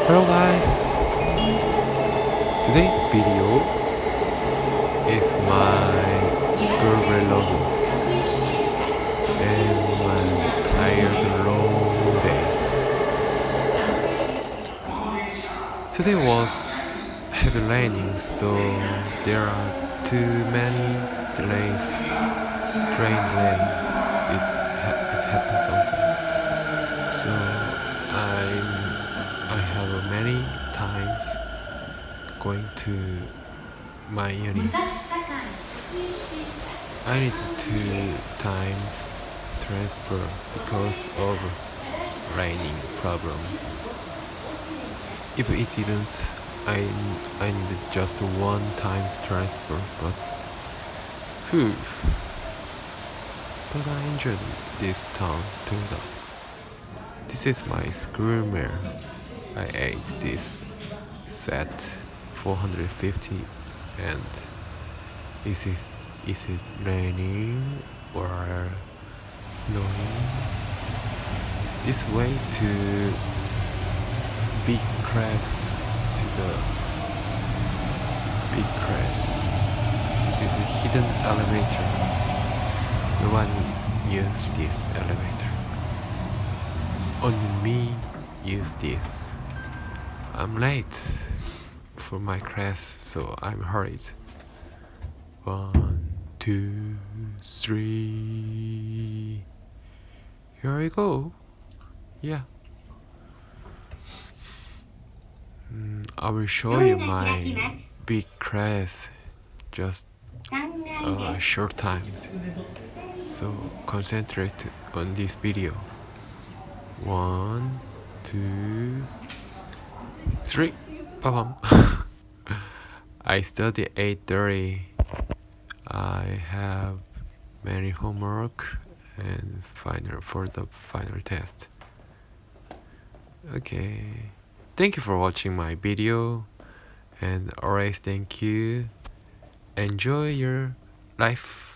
Hello guys, today's video is my school vlog and my tired long day. Today was heavy raining, so there are too many delays, train delay. It happens something. So I have many times going to my uni. I need 2 times transfer because of raining problem. If it didn't, I needed just 1 times transfer, but whew. But I enjoyed this town too though. This is my school meal. I ate this set 450 and is it raining or snowing? This way to big crest to the big crest. This is a hidden elevator. No one used this elevator. Only me use this. I'm late for my class, so I'm hurried. 1, 2, 3. Here I go. Yeah. I will show you my big class just a short time. So concentrate on this video. 1, 2, 3. Bam. I study 8:30. I have many homework and for the final test. Okay. Thank you for watching my video and always thank you. Enjoy your life.